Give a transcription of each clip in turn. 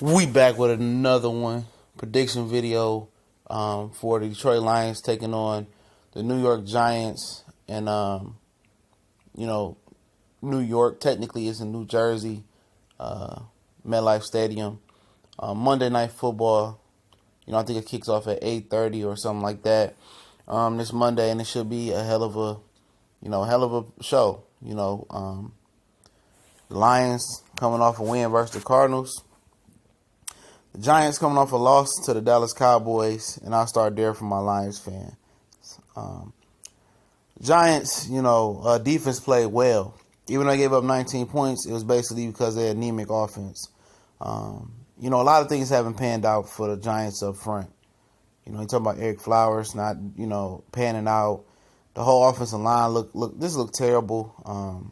We back with another one. Prediction video for the Detroit Lions taking on the New York Giants. And, New York technically is in New Jersey, MetLife Stadium. Monday Night Football. I think it kicks off at 8:30 or something like that this Monday. And it should be a hell of a show. The Lions coming off a win versus the Cardinals. The Giants coming off a loss to the Dallas Cowboys, and I'll start there for my Lions fan. Giants, defense played well. Even though they gave up 19 points, it was basically because of their anemic offense. A lot of things haven't panned out for the Giants up front. You talking about Eric Flowers not, panning out. The whole offensive line looked terrible.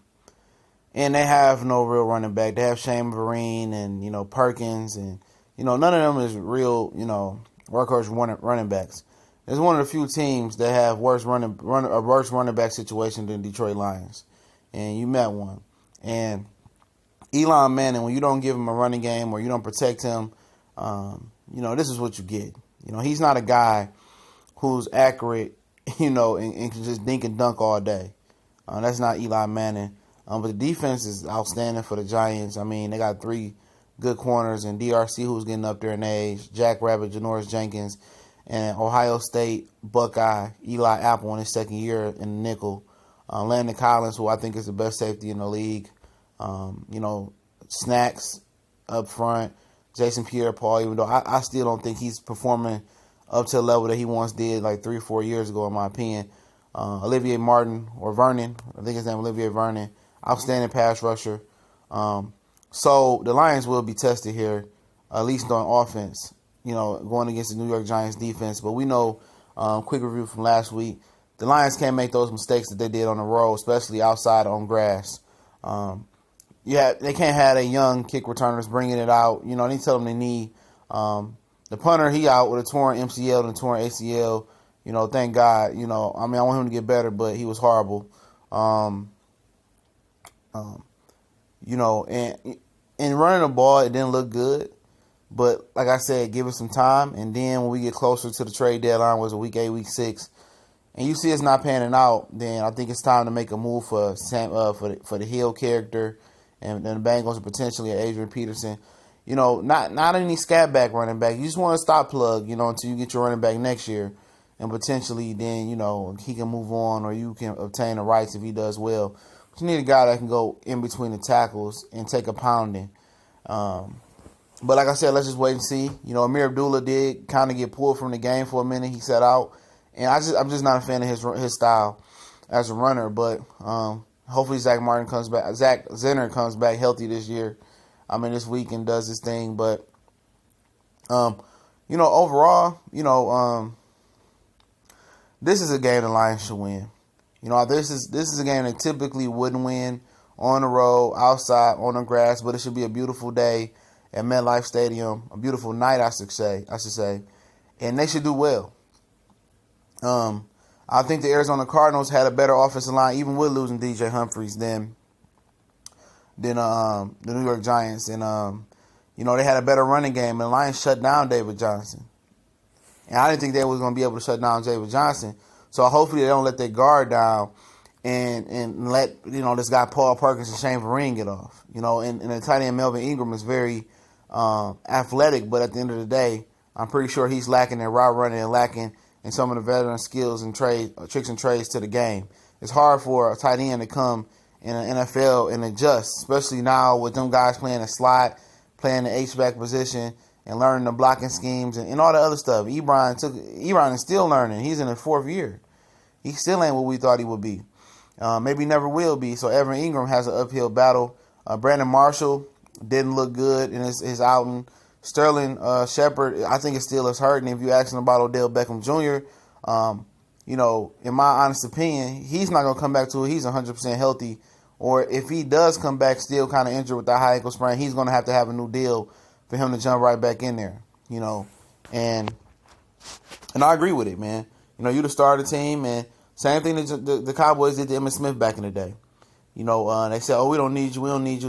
And they have no real running back. They have Shane Vereen and, Perkins and, none of them is real, workhorse running backs. It's one of the few teams that have worse running back situation than Detroit Lions. And you met one. And Eli Manning, when you don't give him a running game or you don't protect him, this is what you get. He's not a guy who's accurate, and can just dink and dunk all day. That's not Eli Manning. But the defense is outstanding for the Giants. I mean, they got three good corners, and DRC, who's getting up there in age, Jack Rabbit, Janoris Jenkins, and Ohio State Buckeye, Eli Apple in his second year in the nickel. Landon Collins, who I think is the best safety in the league. Snacks up front. Jason Pierre-Paul, even though I still don't think he's performing up to the level that he once did like 3 or 4 years ago, in my opinion. Olivier Martin, or Vernon, I think his name is Olivier Vernon, outstanding pass rusher. So the Lions will be tested here, at least on offense, going against the New York Giants defense. But we know, quick review from last week, the Lions can't make those mistakes that they did on the road, especially outside on grass. They can't have a young kick returners bringing it out. They tell them they need. The punter, he out with a torn MCL and a torn ACL. Thank God. I want him to get better, but he was horrible. And running the ball, it didn't look good. But like I said, give it some time. And then when we get closer to the trade deadline, was a week 8, week 6, and you see it's not panning out, then I think it's time to make a move for the Hill character and the Bengals, and potentially Adrian Peterson. Not any scat back running back. You just want to stop plug, until you get your running back next year. And potentially then, he can move on, or you can obtain the rights if he does well. But you need a guy that can go in between the tackles and take a pounding. But like I said, let's just wait and see. Amir Abdullah did kind of get pulled from the game for a minute. He sat out. And I'm just not a fan of his style as a runner. But hopefully Zach Zenner comes back healthy this year. This week, and does his thing. But, overall, this is a game the Lions should win. This is a game they typically wouldn't win on the road, outside, on the grass, but it should be a beautiful day at MetLife Stadium, a beautiful night, I should say, and they should do well. I think the Arizona Cardinals had a better offensive line, even with losing DJ Humphries, than the New York Giants, and they had a better running game, and the Lions shut down David Johnson. And I didn't think they was going to be able to shut down David Johnson. So hopefully they don't let their guard down and let, this guy Paul Perkins and Shane Vereen get off. And the tight end Melvin Ingram is very athletic, but at the end of the day, I'm pretty sure he's lacking in route running and lacking in some of the veteran skills and tricks and trades to the game. It's hard for a tight end to come in the NFL and adjust, especially now with them guys playing the slot, playing the H-back position, and learning the blocking schemes and all the other stuff. Ebron is still learning. He's in his 4th year. He still ain't what we thought he would be. Maybe never will be. So Evan Ingram has an uphill battle. Brandon Marshall didn't look good in his outing. Sterling Shepard, I think it still is hurting. If you're asking about Odell Beckham Jr., in my honest opinion, he's not going to come back to it. He's 100% healthy. Or if he does come back still kind of injured with the high ankle sprain, he's going to have a new deal for him to jump right back in there, and I agree with it, man. You the starter team, and same thing that the Cowboys did to Emmitt Smith back in the day. They said, "Oh, we don't need you.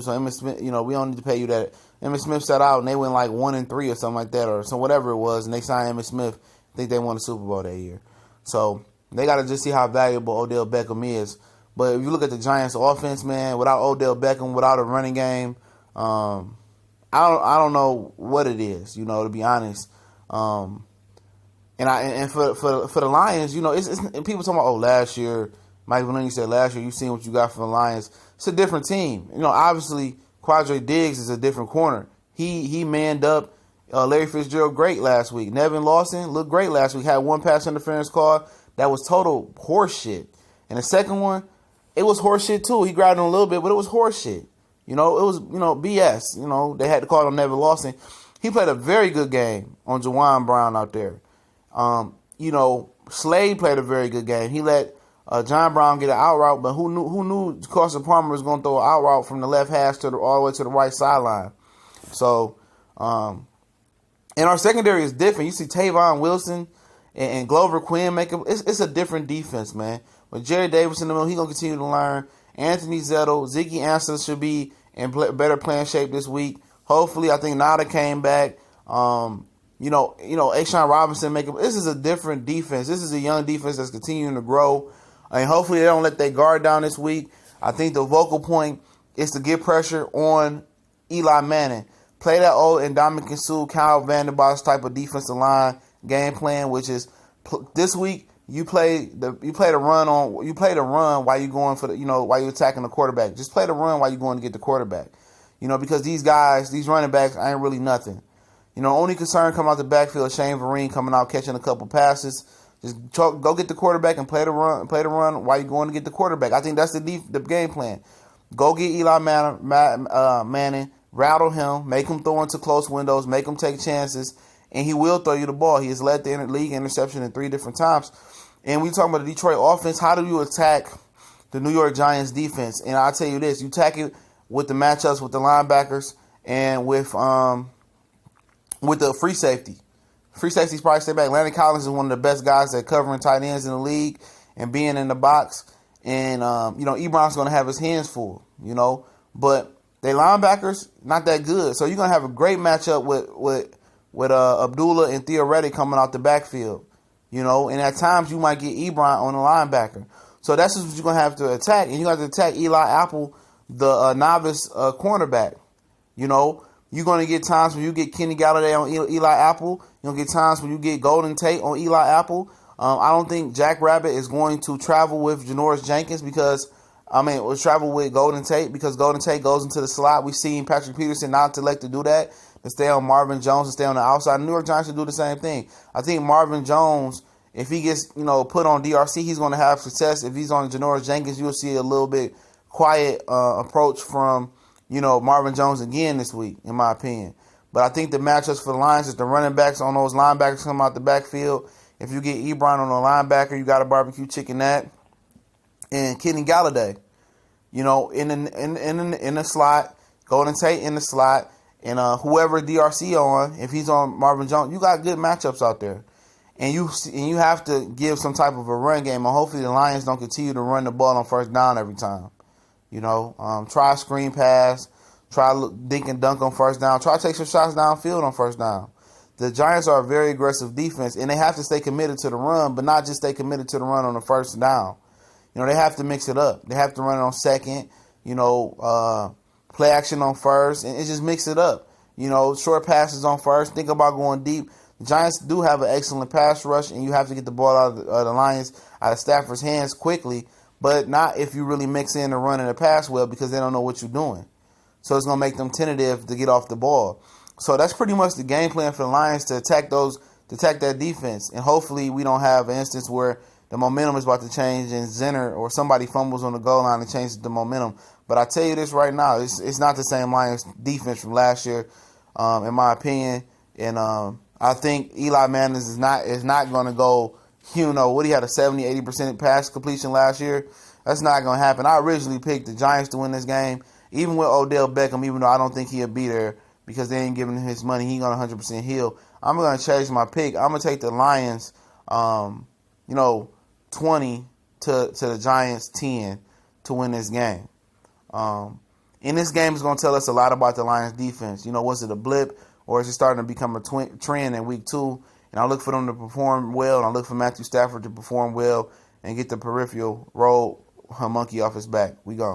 So Emmitt Smith, we don't need to pay you that." Emmitt Smith sat out and they went like 1-3 or something like that, or so whatever it was, and they signed Emmitt Smith. I think they won the Super Bowl that year. So they got to just see how valuable Odell Beckham is. But if you look at the Giants' offense, man, without Odell Beckham, without a running game, I don't know what it is. To be honest. And for the Lions, it's people talking about last year. Mike Valenti said last year, you've seen what you got from the Lions. It's a different team. Obviously Quadre Diggs is a different corner. He manned up Larry Fitzgerald great last week. Nevin Lawson looked great last week. Had one pass interference call that was total horseshit. And the second one, it was horseshit too. He grabbed him a little bit, but it was horseshit. It was BS. They had to call on Nevin Lawson. He played a very good game on Jawan Brown out there. Slade played a very good game. He let John Brown get an out route, but who knew Carson Palmer was going to throw an out route from the left hash all the way to the right sideline. So, and our secondary is different. You see Tavon Wilson and Glover Quinn it's a different defense, man. With Jerry Davis in the middle, he's going to continue to learn. Anthony Zettel, Ziggy Ansah should be in better playing shape this week. Hopefully, I think Nada came back. Ashawn Robinson this is a different defense. This is a young defense that's continuing to grow. And hopefully they don't let their guard down this week. I think the vocal point is to get pressure on Eli Manning. Play that old Ndamukong Suh, Kyle Vanderbilt type of defensive line game plan, which is this week you play the run while you're going for while you're attacking the quarterback. Just play the run while you're going to get the quarterback. Because these running backs ain't really nothing. Only concern coming out the backfield, Shane Vereen coming out catching a couple passes. Just go get the quarterback and play the run while you're going to get the quarterback. I think that's the game plan. Go get Eli Manning, rattle him, make him throw into close windows, make him take chances, and he will throw you the ball. He has led the league interception in 3 different times. And we talking about the Detroit offense. How do you attack the New York Giants defense? And I'll tell you this: you attack it with the matchups with the linebackers and with the free safety. Free safety's probably stay back. Landon Collins is one of the best guys at covering tight ends in the league and being in the box. And, Ebron's going to have his hands full, But they linebackers, not that good. So you're going to have a great matchup with Abdullah and Theo Reddick coming out the backfield, And at times you might get Ebron on the linebacker. So that's just what you're going to have to attack. And you have to attack Eli Apple, the novice cornerback, You're going to get times when you get Kenny Galladay on Eli Apple. You're going to get times when you get Golden Tate on Eli Apple. I don't think Jack Rabbit is going to travel with Janoris Jenkins travel with Golden Tate because Golden Tate goes into the slot. We've seen Patrick Peterson not elect to do that, to stay on Marvin Jones and stay on the outside. The New York Giants should do the same thing. I think Marvin Jones, if he gets put on DRC, he's going to have success. If he's on Janoris Jenkins, you'll see a little bit quiet approach from Marvin Jones again this week, in my opinion. But I think the matchups for the Lions is the running backs on those linebackers come out the backfield. If you get Ebron on the linebacker, you got to barbecue chicken that. And Kenny Galladay, in the slot, Golden Tate in the slot, and whoever DRC on, if he's on Marvin Jones, you got good matchups out there. And you have to give some type of a run game, and hopefully the Lions don't continue to run the ball on first down every time. Try a screen pass, try dink and dunk on first down, try to take some shots downfield on first down. The Giants are a very aggressive defense, and they have to stay committed to the run, but not just stay committed to the run on the first down. They have to mix it up. They have to run it on second, play action on first, and just mix it up. Short passes on first. Think about going deep. The Giants do have an excellent pass rush, and you have to get the ball out of the Lions, out of Stafford's hands quickly, but not if you really mix in the run and the pass well because they don't know what you're doing. So it's going to make them tentative to get off the ball. So that's pretty much the game plan for the Lions to attack that defense. And hopefully we don't have an instance where the momentum is about to change and Zenner or somebody fumbles on the goal line and changes the momentum. But I tell you this right now, it's not the same Lions defense from last year, in my opinion. And I think Eli Manning is not going to go, what he had a 70-80% pass completion last year. That's not going to happen. I originally picked the Giants to win this game, even with Odell Beckham, even though I don't think he'll be there because they ain't giving him his money. He going to 100% heal. I'm going to change my pick. I'm going to take the Lions, 20 to the Giants 10 to win this game. And this game is going to tell us a lot about the Lions defense. You know, was it a blip or is it starting to become a trend in week 2? And I look for them to perform well, and I look for Matthew Stafford to perform well and get the peripheral roll monkey off his back. We go.